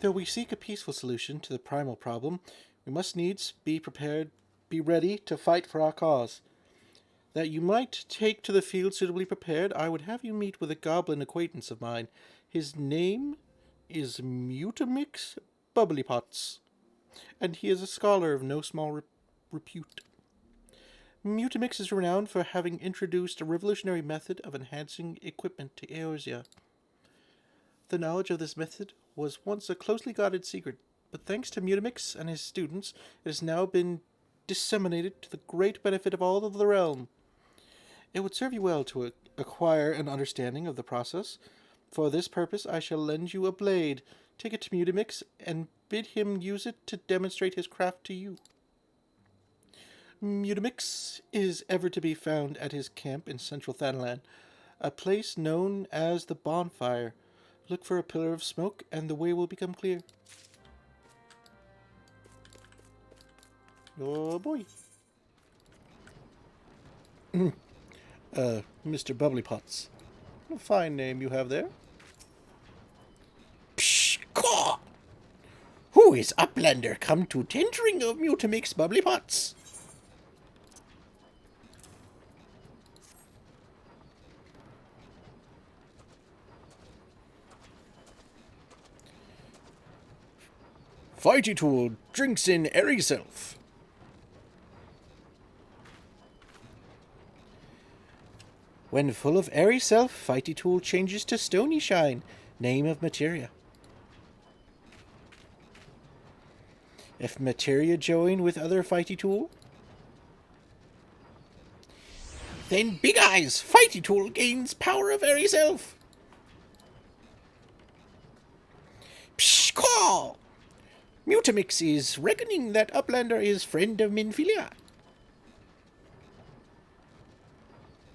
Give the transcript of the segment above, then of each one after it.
Though we seek a peaceful solution to the primal problem, we must needs be ready to fight for our cause. That you might take to the field suitably prepared, I would have you meet with a goblin acquaintance of mine. His name is Mutamix Bubblypots, and he is a scholar of no small repute. Mutamix is renowned for having introduced a revolutionary method of enhancing equipment to Eorzea. The knowledge of this method was once a closely guarded secret, but thanks to Mutamix and his students, it has now been disseminated to the great benefit of all of the realm. It would serve you well to acquire an understanding of the process. For this purpose, I shall lend you a blade. Take it to Mutamix and bid him use it to demonstrate his craft to you. Mutamix is ever to be found at his camp in central Thanalan, a place known as the Bonfire. Look for a pillar of smoke, and the way will become clear. Oh boy. Mr. Bubblypots. A fine name you have there. Psh, caw! Who is Uplander come to tendering of Mutamix Bubblypots? Fighty Tool drinks in airy self. When full of airy self, Fighty Tool changes to Stony Shine, name of materia. If materia join with other Fighty Tool, then Big Eyes Fighty Tool gains power of airy self. Psh, caw! Mutamix is reckoning that Uplander is friend of Minfilia.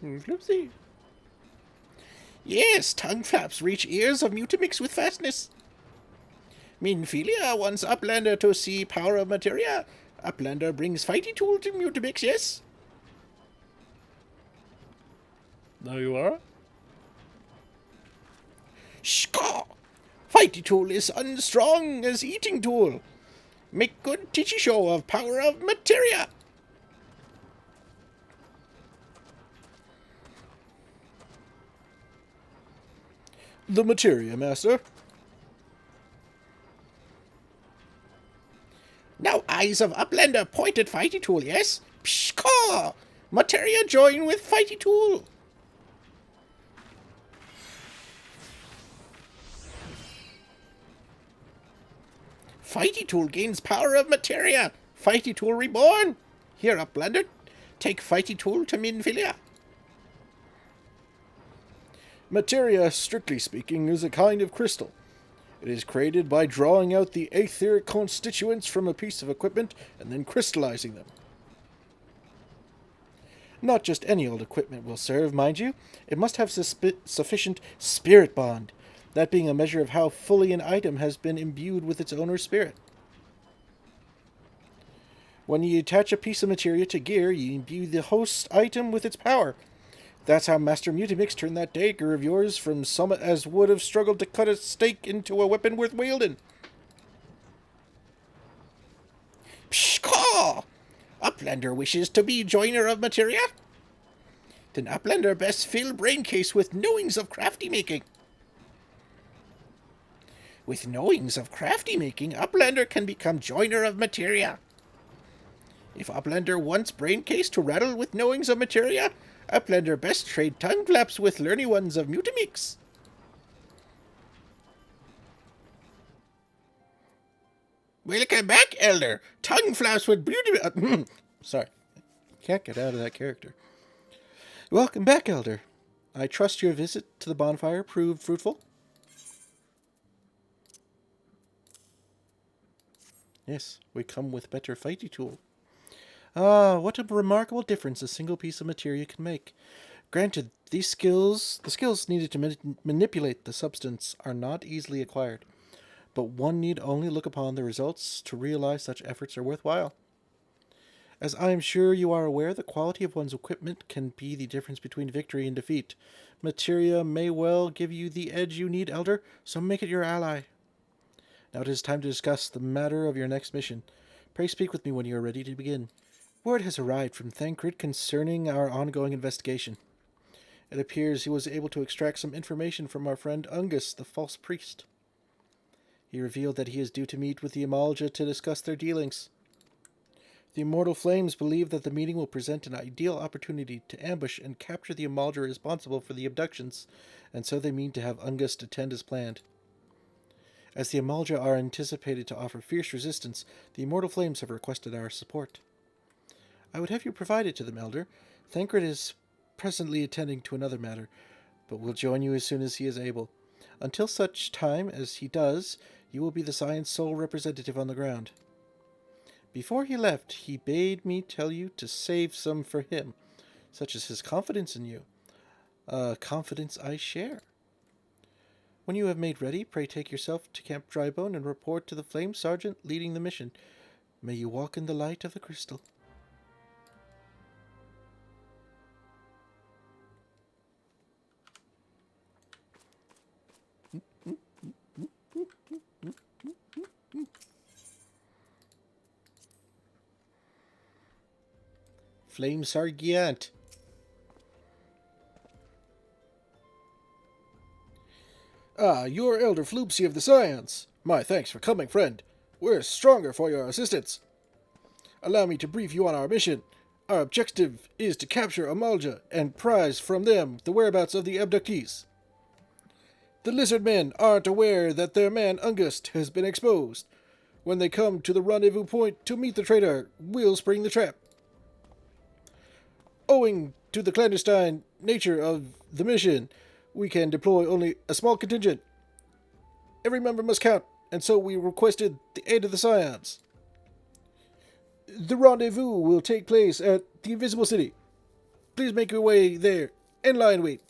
Floopsy. Yes, tongue flaps reach ears of Mutamix with fastness. Minfilia wants Uplander to see power of materia. Uplander brings Fighty Tool to Mutamix, yes? There you are. Shkaw! Fighty Tool is unstrong as Eating Tool. Make good teachy show of power of materia. The materia, master. Now eyes of Uplander point at Fighty Tool, yes? Pshkaw! Materia join with Fighty Tool. Fighty Tool gains power of materia. Fighty Tool reborn. Here, Uplander. Take Fighty Tool to Minfilia. Materia, strictly speaking, is a kind of crystal. It is created by drawing out the etheric constituents from a piece of equipment and then crystallizing them. Not just any old equipment will serve, mind you. It must have sufficient spirit bond, that being a measure of how fully an item has been imbued with its owner's spirit. When you attach a piece of materia to gear, you imbue the host item with its power. That's how Master Mutamix turned that dagger of yours from summit as would have struggled to cut a stake into a weapon worth wielding. Pshkaw! Uplander wishes to be joiner of materia? Then Uplander best fill brain case with knowings of crafty making. With knowings of crafty making, Uplander can become joiner of materia. If Uplander wants brain case to rattle with knowings of materia, Uplander best trade tongue flaps with learny ones of Mutamix. Welcome back, Elder. Tongue flaps with beauty. Sorry. Can't get out of that character. Welcome back, Elder. I trust your visit to the bonfire proved fruitful? Yes, we come with better Fighty Tool. Ah, what a remarkable difference a single piece of materia can make. Granted, the skills needed to manipulate the substance are not easily acquired, but one need only look upon the results to realize such efforts are worthwhile. As I am sure you are aware, the quality of one's equipment can be the difference between victory and defeat. Materia may well give you the edge you need, Elder, so make it your ally. Now it is time to discuss the matter of your next mission. Pray speak with me when you are ready to begin. Word has arrived from Thancred concerning our ongoing investigation. It appears he was able to extract some information from our friend Ungus, the false priest. He revealed that he is due to meet with the Amalja to discuss their dealings. The Immortal Flames believe that the meeting will present an ideal opportunity to ambush and capture the Amalja responsible for the abductions, and so they mean to have Ungus attend as planned. As the Amalja are anticipated to offer fierce resistance, the Immortal Flames have requested our support. I would have you provide it to them, Elder. Thancred is presently attending to another matter, but will join you as soon as he is able. Until such time as he does, you will be the Science sole representative on the ground. Before he left, he bade me tell you to save some for him, such as his confidence in you. A confidence I share. When you have made ready, pray take yourself to Camp Drybone and report to the Flame Sergeant leading the mission. May you walk in the light of the crystal. Flame Sergeant. Ah, you're Elder Floopsy of the Science. My thanks for coming, friend. We're stronger for your assistance. Allow me to brief you on our mission. Our objective is to capture Amalja and prize from them the whereabouts of the abductees. The lizard men aren't aware that their man Ungust has been exposed. When they come to the rendezvous point to meet the traitor, we'll spring the trap. Owing to the clandestine nature of the mission, we can deploy only a small contingent. Every member must count, and so we requested the aid of the Scions. The rendezvous will take place at the Invisible City. Please make your way there and lie in wait.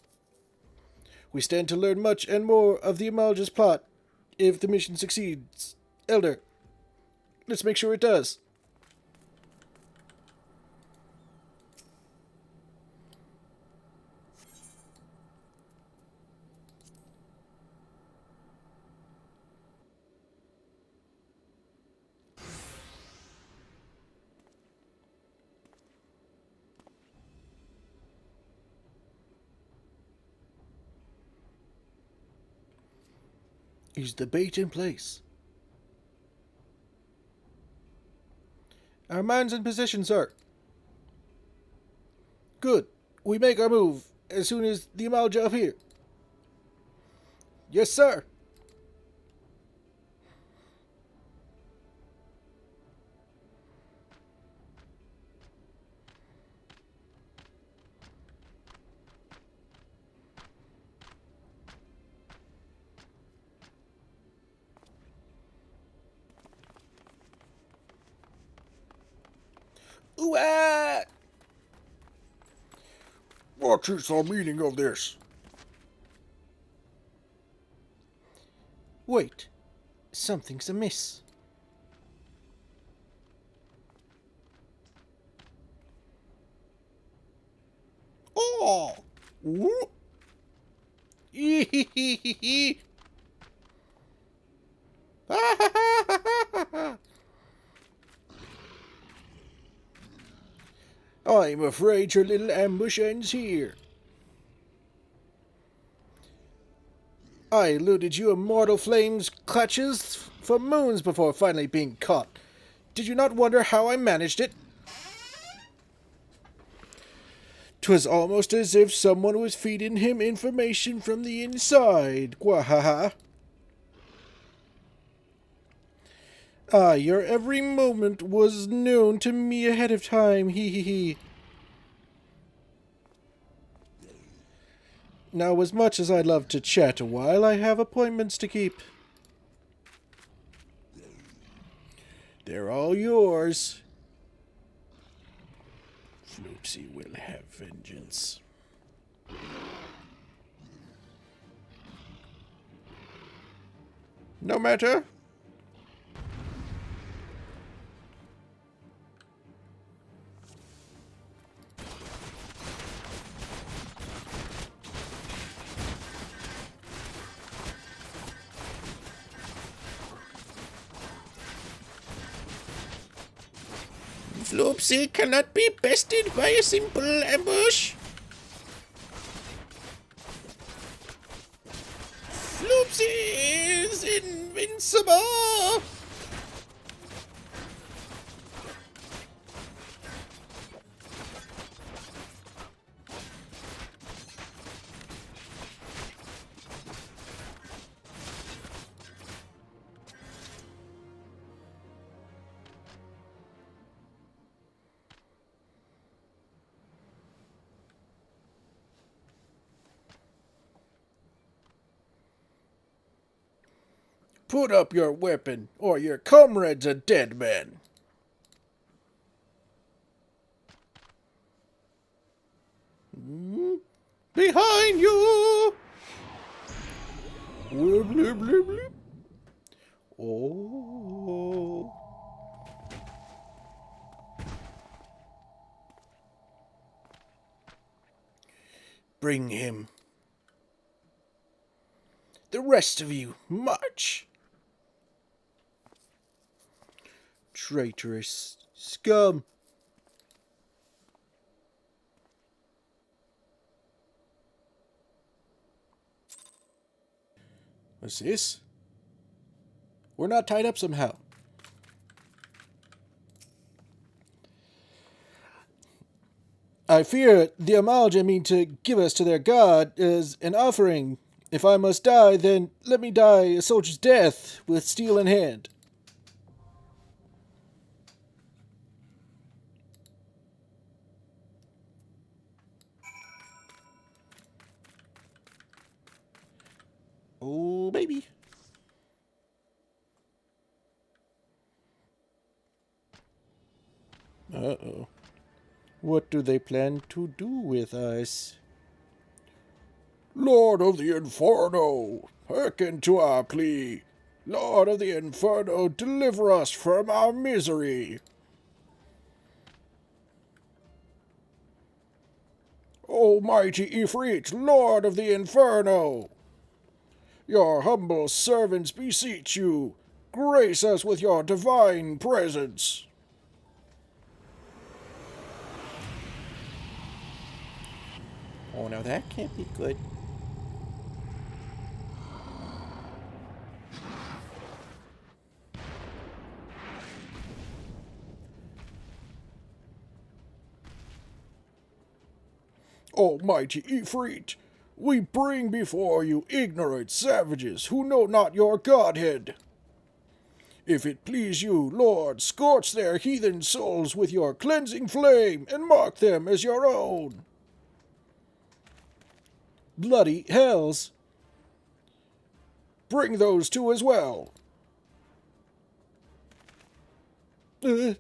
We stand to learn much and more of the Amalja's plot if the mission succeeds. Elder, let's make sure it does. Is the bait in place? Our man's in position, sir. Good. We make our move as soon as the Amalja appear. Yes, sir. Ooh-ah! What is the meaning of this? Wait. Something's amiss. Oh! Whoop. I'm afraid your little ambush ends here. I eluded you Immortal Flames' clutches for moons before finally being caught. Did you not wonder how I managed it? 'Twas almost as if someone was feeding him information from the inside. Gwahaha. Ah, your every movement was known to me ahead of time. Hee hee hee. Now, as much as I'd love to chat a while, I have appointments to keep. They're all yours. Floopsy will have vengeance. No matter. Floopsy cannot be bested by a simple ambush. Floopsy is invincible. Put up your weapon, or your comrade's a dead man. Behind you! Blip, blip, blip, blip. Oh. Bring him. The rest of you, march! Traitorous scum! What's this? We're not tied up somehow. I fear the Amalja mean to give us to their god as an offering. If I must die, then let me die a soldier's death with steel in hand. Oh, baby. Uh-oh. What do they plan to do with us? Lord of the Inferno, hearken to our plea. Lord of the Inferno, deliver us from our misery. Almighty Ifrit, Lord of the Inferno, your humble servants beseech you, grace us with your divine presence. Oh, now that can't be good. Almighty Ifrit, we bring before you ignorant savages who know not your Godhead. If it please you, Lord, scorch their heathen souls with your cleansing flame and mark them as your own. Bloody hells! Bring those two as well. Well,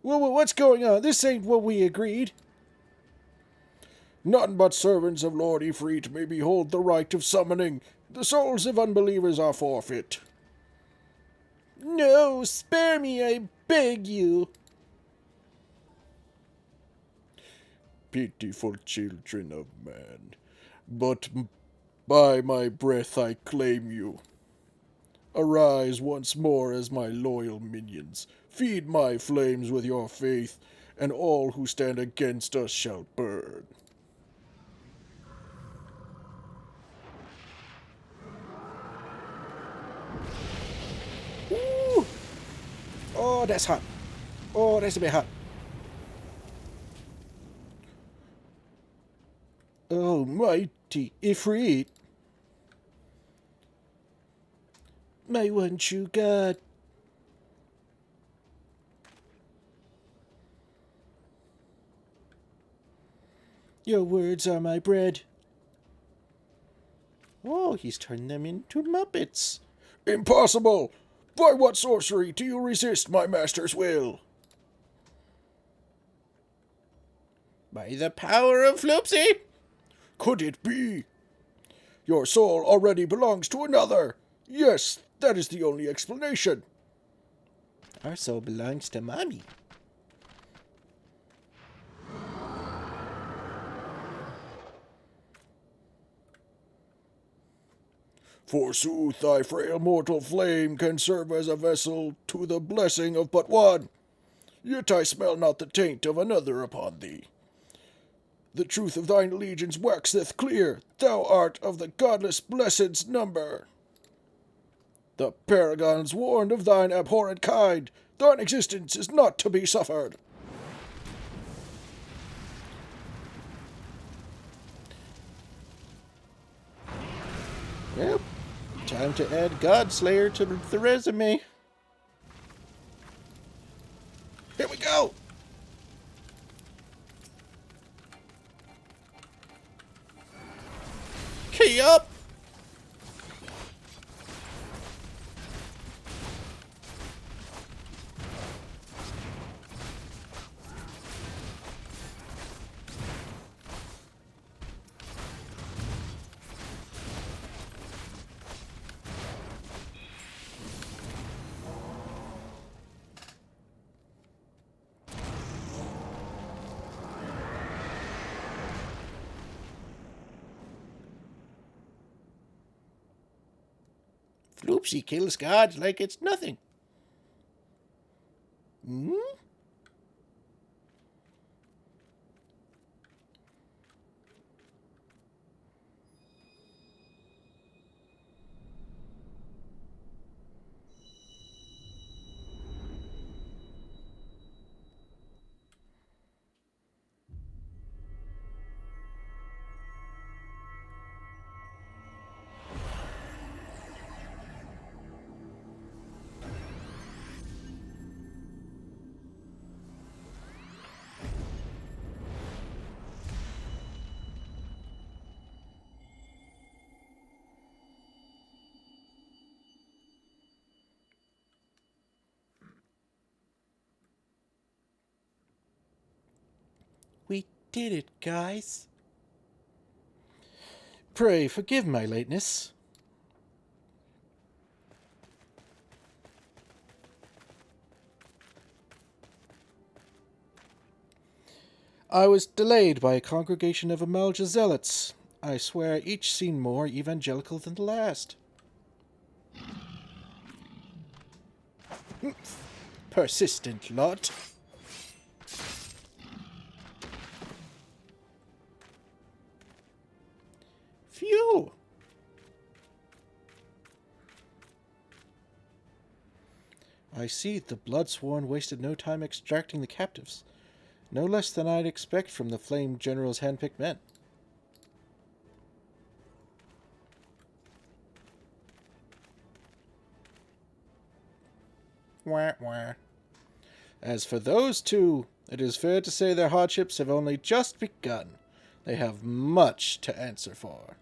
what's going on? This ain't what we agreed. None but servants of Lord Ifrit may behold the rite of summoning. The souls of unbelievers are forfeit. No, spare me, I beg you. Pitiful children of man, but by my breath I claim you. Arise once more as my loyal minions, feed my flames with your faith, and all who stand against us shall burn. Ooh. Oh, that's hot. Oh, that's a bit hot. Almighty Ifrit, my one true God. Your words are my bread. Oh, he's turned them into Muppets. Impossible! By what sorcery do you resist my master's will? By the power of Floopsy! Could it be? Your soul already belongs to another. Yes, that is the only explanation. Our soul belongs to Mommy. Forsooth, thy frail mortal flame can serve as a vessel to the blessing of but one. Yet I smell not the taint of another upon thee. The truth of thine allegiance waxeth clear. Thou art of the godless blessed's number. The paragons warned of thine abhorrent kind. Thine existence is not to be suffered. Well, time to add Godslayer to the resume. Here we go! Key up! Floopsy kills gods like it's nothing. Hmm? We did it, guys. Pray forgive my lateness. I was delayed by a congregation of Amalja zealots. I swear each seemed more evangelical than the last. Persistent lot. Phew! I see the Bloodsworn wasted no time extracting the captives. No less than I'd expect from the Flame General's handpicked men. Wah, wah. As for those two, it is fair to say their hardships have only just begun. They have much to answer for.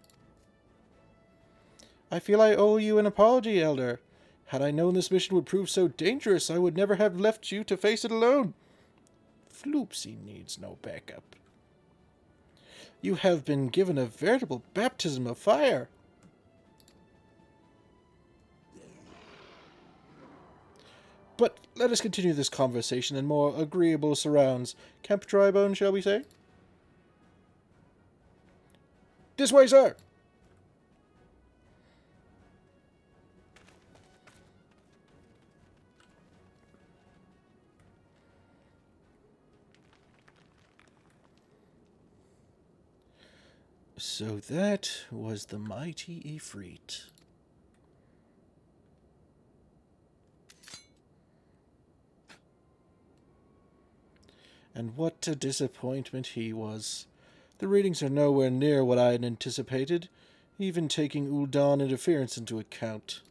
I feel I owe you an apology, Elder. Had I known this mission would prove so dangerous, I would never have left you to face it alone. Floopsy needs no backup. You have been given a veritable baptism of fire. But let us continue this conversation in more agreeable surrounds. Camp Drybone, shall we say? This way, sir. So that was the mighty Ifrit. And what a disappointment he was. The readings are nowhere near what I had anticipated, even taking Ul'dan interference into account.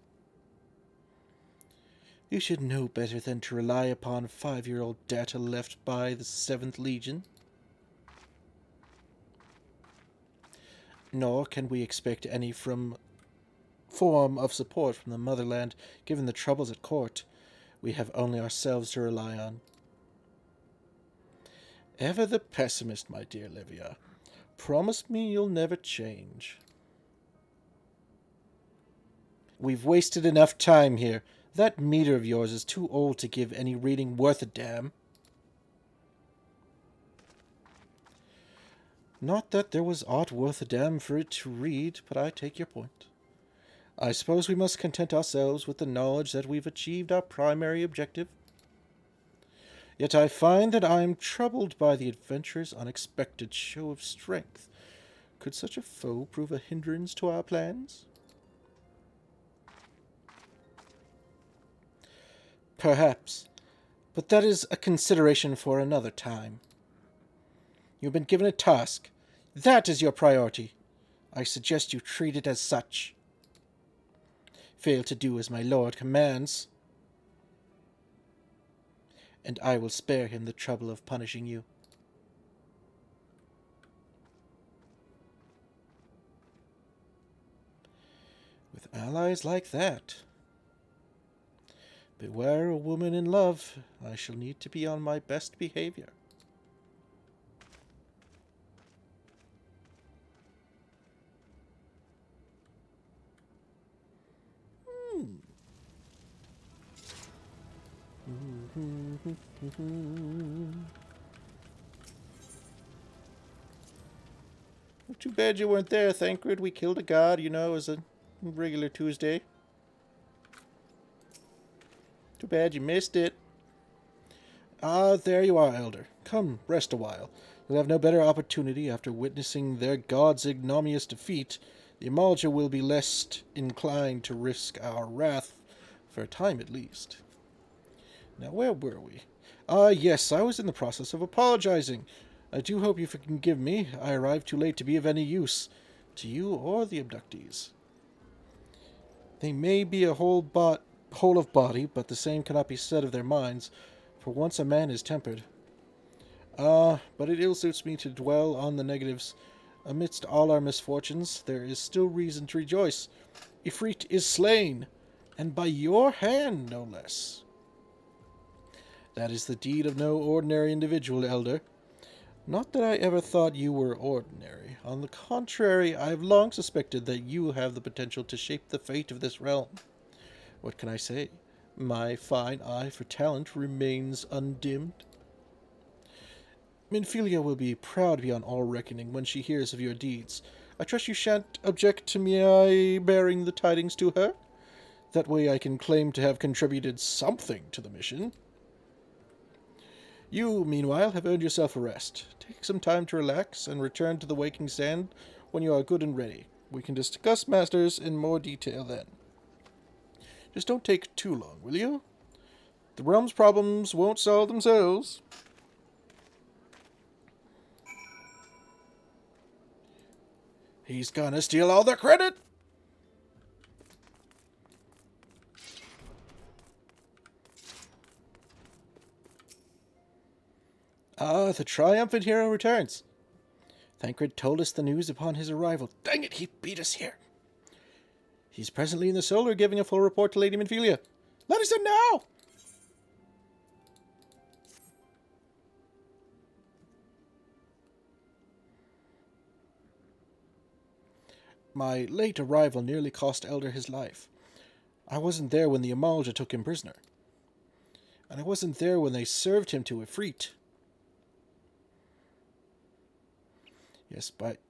You should know better than to rely upon 5-year-old data left by the 7th Legion. Nor can we expect any form of support from the motherland, given the troubles at court. We have only ourselves to rely on. Ever the pessimist, my dear Livia. Promise me you'll never change. We've wasted enough time here. That meter of yours is too old to give any reading worth a damn. Not that there was aught worth a damn for it to read, but I take your point. I suppose we must content ourselves with the knowledge that we've achieved our primary objective. Yet I find that I am troubled by the adventurer's unexpected show of strength. Could such a foe prove a hindrance to our plans? Perhaps, but that is a consideration for another time. You've been given a task. That is your priority. I suggest you treat it as such. Fail to do as my lord commands, and I will spare him the trouble of punishing you. With allies like that, beware a woman in love. I shall need to be on my best behavior. Too bad you weren't there, Thancred. We killed a god, you know, as a regular Tuesday. Too bad you missed it. Ah, there you are, Elder. Come, rest a while. You'll have no better opportunity after witnessing their god's ignominious defeat. The Amalja will be less inclined to risk our wrath, for a time at least. Now, where were we? Yes, I was in the process of apologizing. I do hope you can forgive me. I arrived too late to be of any use to you or the abductees. They may be a whole of body, but the same cannot be said of their minds, for once a man is tempered. But it ill suits me to dwell on the negatives. Amidst all our misfortunes, there is still reason to rejoice. Ifrit is slain, and by your hand, no less. That is the deed of no ordinary individual, Elder. Not that I ever thought you were ordinary. On the contrary, I have long suspected that you have the potential to shape the fate of this realm. What can I say? My fine eye for talent remains undimmed. Minfilia will be proud beyond all reckoning when she hears of your deeds. I trust you shan't object to me bearing the tidings to her? That way I can claim to have contributed something to the mission. You, meanwhile, have earned yourself a rest. Take some time to relax and return to the Waking Sand when you are good and ready. We can discuss matters in more detail then. Just don't take too long, will you? The realm's problems won't solve themselves. He's gonna steal all the credit! Ah, the triumphant hero returns. Thancred told us the news upon his arrival. Dang it, he beat us here. He's presently in the solar giving a full report to Lady Minfilia. Let us in now! My late arrival nearly cost Elder his life. I wasn't there when the Amalja took him prisoner. And I wasn't there when they served him to Ifrit.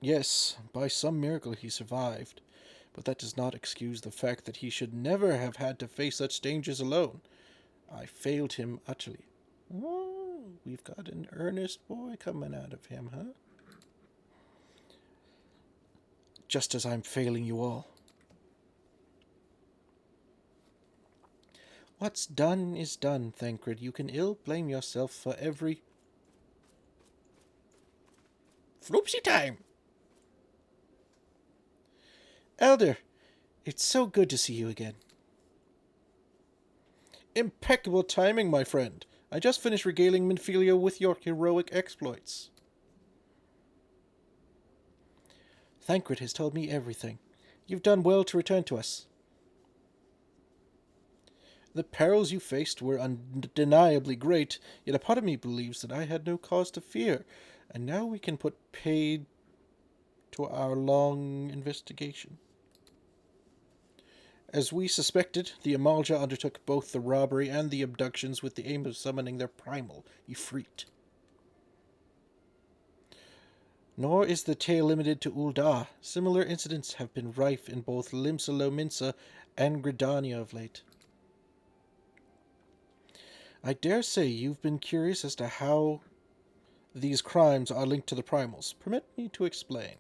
Yes, by some miracle he survived, but that does not excuse the fact that he should never have had to face such dangers alone. I failed him utterly. Oh, we've got an earnest boy coming out of him, huh? Just as I'm failing you all. What's done is done, Thancred. You can ill blame yourself for every... Floopsy time! Elder, it's so good to see you again. Impeccable timing, my friend. I just finished regaling Minfilia with your heroic exploits. Thancred has told me everything. You've done well to return to us. The perils you faced were undeniably great, yet a part of me believes that I had no cause to fear, and now we can put paid to our long investigation. As we suspected, the Amalja undertook both the robbery and the abductions with the aim of summoning their primal, Ifrit. Nor is the tale limited to Ul'dah. Similar incidents have been rife in both Limsa Lominsa and Gridania of late. I dare say you've been curious as to how these crimes are linked to the primals. Permit me to explain.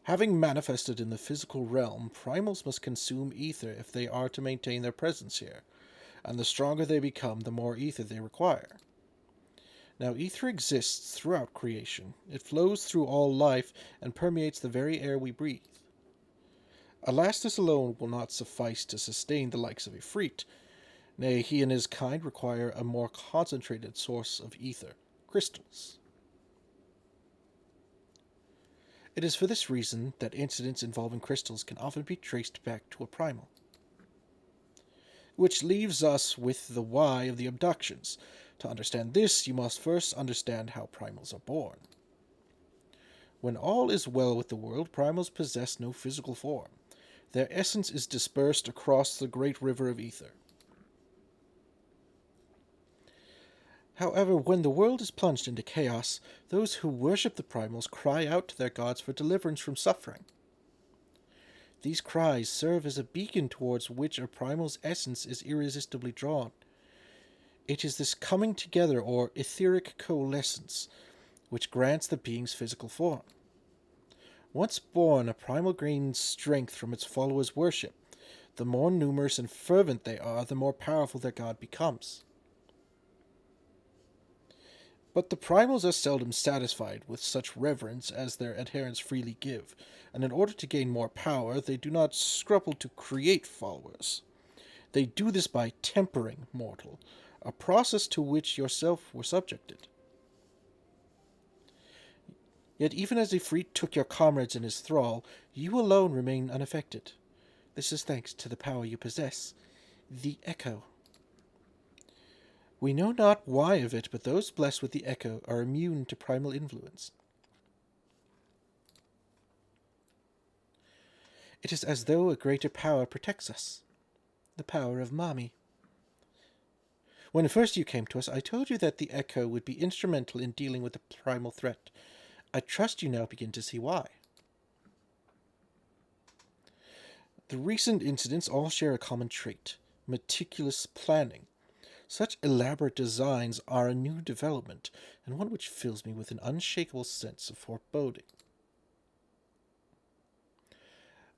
Having manifested in the physical realm, primals must consume ether if they are to maintain their presence here, and the stronger they become, the more ether they require. Now, ether exists throughout creation. It flows through all life and permeates the very air we breathe. Alas, this alone will not suffice to sustain the likes of Ifrit. Nay, he and his kind require a more concentrated source of ether, crystals. It is for this reason that incidents involving crystals can often be traced back to a primal. Which leaves us with the why of the abductions. To understand this, you must first understand how primals are born. When all is well with the world, primals possess no physical form. Their essence is dispersed across the great river of ether. However, when the world is plunged into chaos, those who worship the primals cry out to their gods for deliverance from suffering. These cries serve as a beacon towards which a primal's essence is irresistibly drawn. It is this coming together, or etheric coalescence, which grants the being's physical form. Once born, a primal gains strength from its followers' worship. The more numerous and fervent they are, the more powerful their god becomes. But the primals are seldom satisfied with such reverence as their adherents freely give, and in order to gain more power, they do not scruple to create followers. They do this by tempering mortal, a process to which yourself were subjected. Yet even as Ifrit took your comrades in his thrall, you alone remain unaffected. This is thanks to the power you possess, the Echo. We know not why of it, but those blessed with the Echo are immune to primal influence. It is as though a greater power protects us, the power of Mami. When first you came to us, I told you that the Echo would be instrumental in dealing with the primal threat. I trust you now begin to see why. The recent incidents all share a common trait: meticulous planning. Such elaborate designs are a new development, and one which fills me with an unshakable sense of foreboding.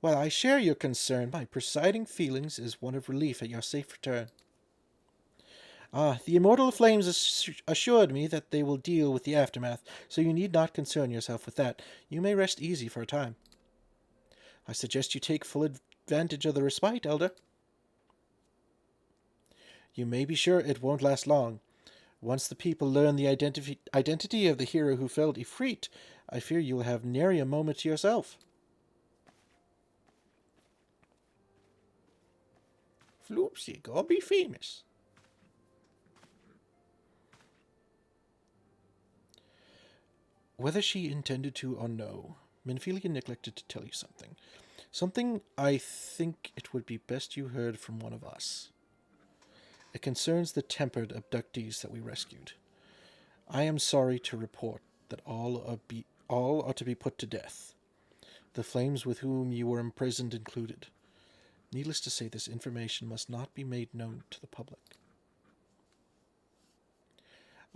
While I share your concern, my presiding feelings is one of relief at your safe return. The immortal flames assured me that they will deal with the aftermath, so you need not concern yourself with that. You may rest easy for a time. I suggest you take full advantage of the respite, Elder. You may be sure it won't last long. Once the people learn the identity of the hero who felled Ifrit, I fear you will have nary a moment to yourself. Floopsy, go be famous. Whether she intended to or no, Minfilia neglected to tell you something. Something I think it would be best you heard from one of us. It concerns the tempered abductees that we rescued. I am sorry to report that all are to be put to death, the flames with whom you were imprisoned included. Needless to say, this information must not be made known to the public.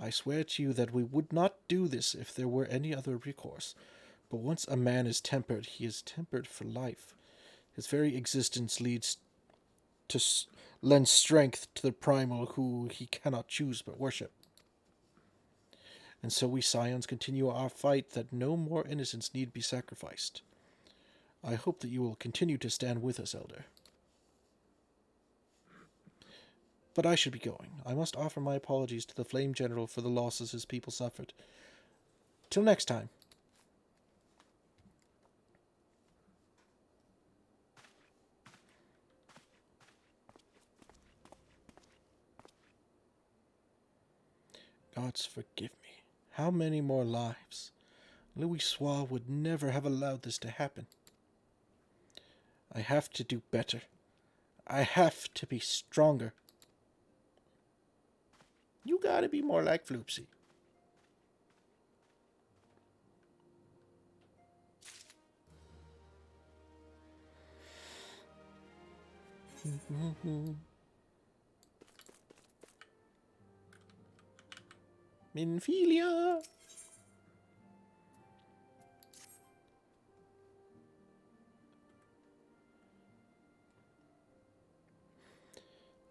I swear to you that we would not do this if there were any other recourse, but once a man is tempered, he is tempered for life. His very existence lends strength to the primal who he cannot choose but worship. And so we Scions continue our fight that no more innocents need be sacrificed. I hope that you will continue to stand with us, Elder. But I should be going. I must offer my apologies to the Flame General for the losses his people suffered. Till next time. Gods forgive me. How many more lives? Louis Soir would never have allowed this to happen. I have to do better. I have to be stronger. You gotta be more like Floopsy. Minfilia.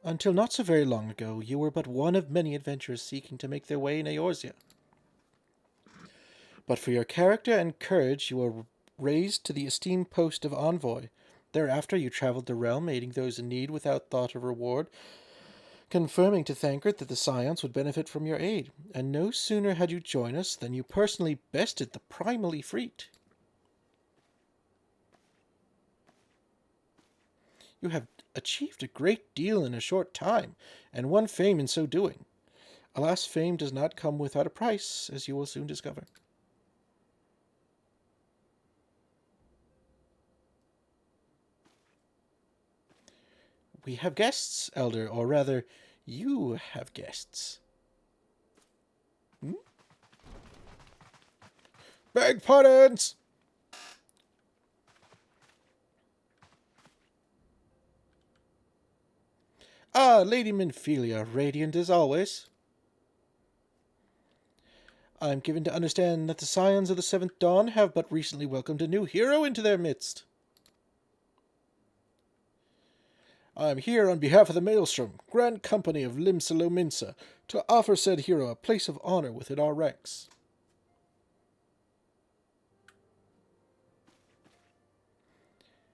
Until not so very long ago, you were but one of many adventurers seeking to make their way in Eorzea. But for your character and courage, you were raised to the esteemed post of envoy. Thereafter, you traveled the realm, aiding those in need without thought of reward, confirming to Thancred that the Scions would benefit from your aid. And no sooner had you joined us than you personally bested the primal Ifrit. You have achieved a great deal in a short time, and won fame in so doing. Alas, fame does not come without a price, as you will soon discover. We have guests, Elder, or rather, you have guests. Beg pardons! Ah, Lady Minfilia, radiant as always. I am given to understand that the Scions of the Seventh Dawn have but recently welcomed a new hero into their midst. I am here on behalf of the Maelstrom, Grand Company of Limsa, to offer said hero a place of honor within our ranks.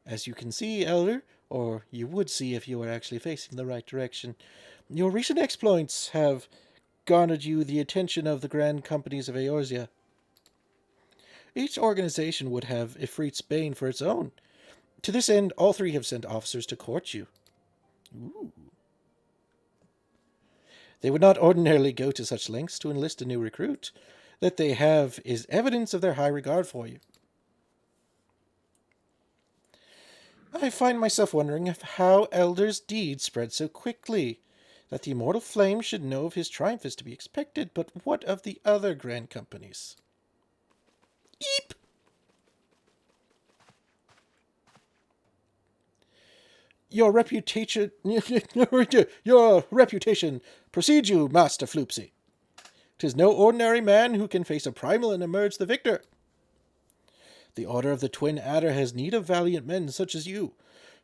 As you can see, Elder, or you would see if you were actually facing the right direction, your recent exploits have garnered you the attention of the grand companies of Eorzea. Each organization would have Ifrit's bane for its own. To this end, all three have sent officers to court you. Ooh. They would not ordinarily go to such lengths to enlist a new recruit. That they have is evidence of their high regard for you. I find myself wondering how Elder's deed spread so quickly. That the immortal flame should know of his triumph is to be expected, but what of the other grand companies? Eep! Your reputation precedes you, Master Floopsy. 'Tis no ordinary man who can face a primal and emerge the victor. The Order of the Twin Adder has need of valiant men such as you.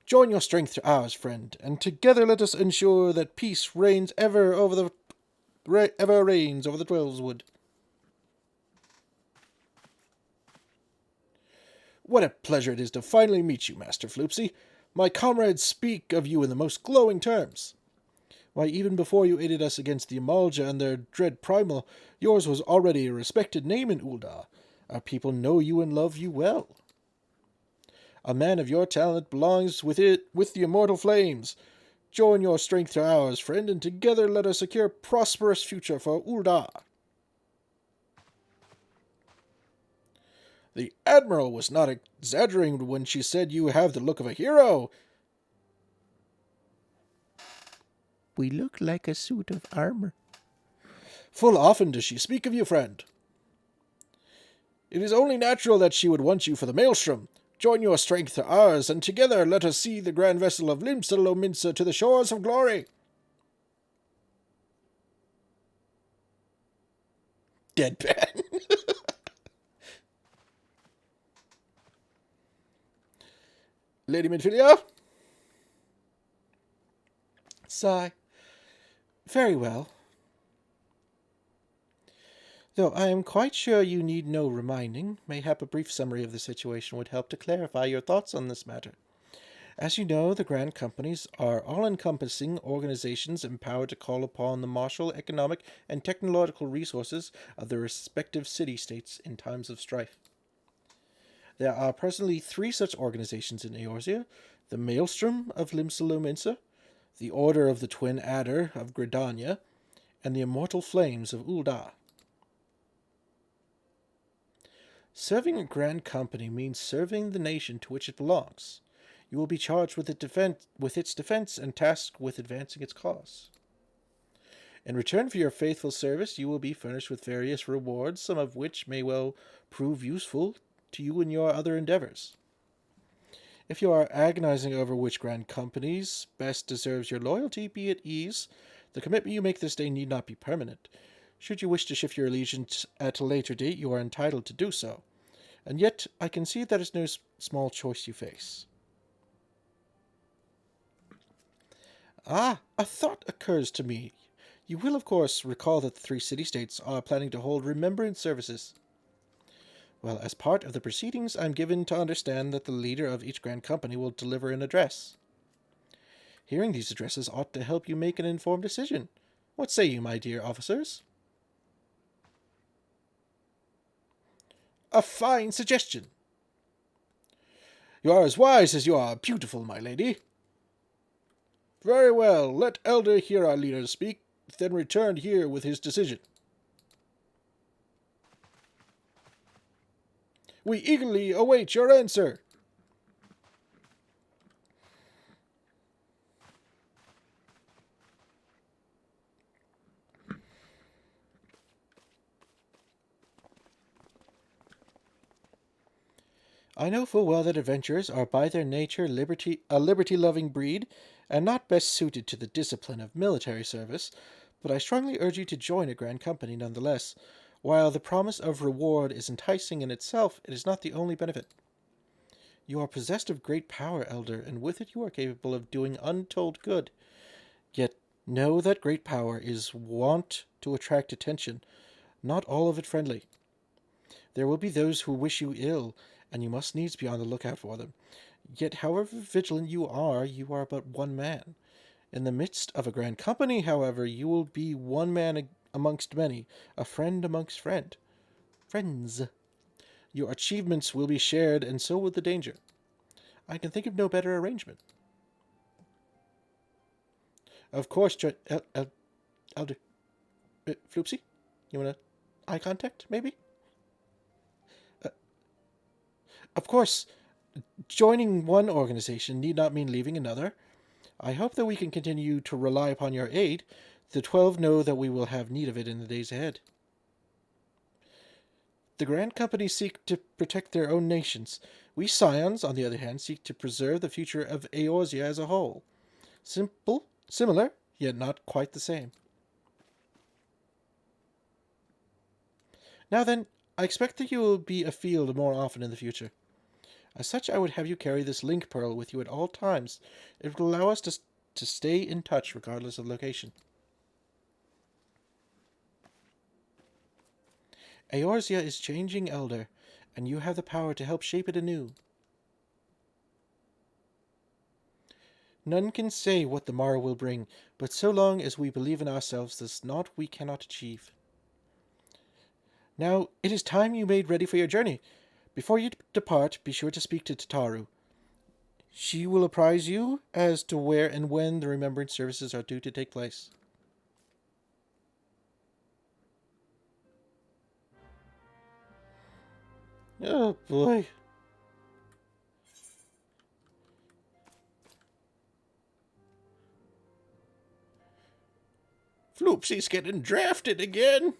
Join your strength to ours, friend, and together let us ensure that peace reigns ever reigns over the Twelveswood. What a pleasure it is to finally meet you, Master Floopsy. My comrades speak of you in the most glowing terms. Why, even before you aided us against the Amalja and their dread primal, yours was already a respected name in Ul'dah. Our people know you and love you well. A man of your talent belongs with the immortal flames. Join your strength to ours, friend, and together let us secure a prosperous future for Ul'dah. The Admiral was not exaggerating when she said you have the look of a hero. We look like a suit of armor. Full often does she speak of you, friend. It is only natural that she would want you for the Maelstrom. Join your strength to ours, and together let us see the grand vessel of Limsa to the shores of glory. Deadpan. Lady Minfilia? Sigh. Very well. Though I am quite sure you need no reminding, mayhap a brief summary of the situation would help to clarify your thoughts on this matter. As you know, the Grand Companies are all-encompassing organizations empowered to call upon the martial, economic, and technological resources of their respective city-states in times of strife. There are presently 3 such organizations in Eorzea: the Maelstrom of Limsa, the Order of the Twin Adder of Gridania, and the Immortal Flames of Ul'dah. Serving a grand company means serving the nation to which it belongs. You will be charged with its defense and tasked with advancing its cause. In return for your faithful service, you will be furnished with various rewards, some of which may well prove useful to you in your other endeavors. If you are agonizing over which grand companies best deserves your loyalty, be at ease. The commitment you make this day need not be permanent. Should you wish to shift your allegiance at a later date, you are entitled to do so. And yet, I can see that it's no small choice you face. Ah, a thought occurs to me. You will, of course, recall that the three city-states are planning to hold remembrance services. Well, as part of the proceedings, I'm given to understand that the leader of each grand company will deliver an address. Hearing these addresses ought to help you make an informed decision. What say you, my dear officers? A fine suggestion. You are as wise as you are beautiful, my lady. Very well, let Elder hear our leader speak, then return here with his decision. We eagerly await your answer. I know full well that adventurers are by their nature a liberty-loving breed, and not best suited to the discipline of military service, but I strongly urge you to join a grand company nonetheless. While the promise of reward is enticing in itself, it is not the only benefit. You are possessed of great power, Elder, and with it you are capable of doing untold good. Yet know that great power is wont to attract attention, not all of it friendly. There will be those who wish you ill, and you must needs be on the lookout for them. Yet, however vigilant you are but one man. In the midst of a grand company, however, you will be one man amongst many, a friend amongst friends. Your achievements will be shared, and so will the danger. I can think of no better arrangement. Of course, Elder. Floopsy? You want to eye contact, maybe? Of course, joining one organization need not mean leaving another. I hope that we can continue to rely upon your aid. The 12 know that we will have need of it in the days ahead. The grand companies seek to protect their own nations. We scions, on the other hand, seek to preserve the future of Eorzea as a whole. Similar, yet not quite the same. Now then, I expect that you will be afield more often in the future. As such, I would have you carry this link pearl with you at all times. It will allow us to stay in touch regardless of location. Eorzea is changing, Elder, and you have the power to help shape it anew. None can say what the morrow will bring, but so long as we believe in ourselves, there's naught we cannot achieve. Now, it is time you made ready for your journey. Before you depart, be sure to speak to Tataru. She will apprise you as to where and when the remembrance services are due to take place. Oh, boy. Floopsy's getting drafted again.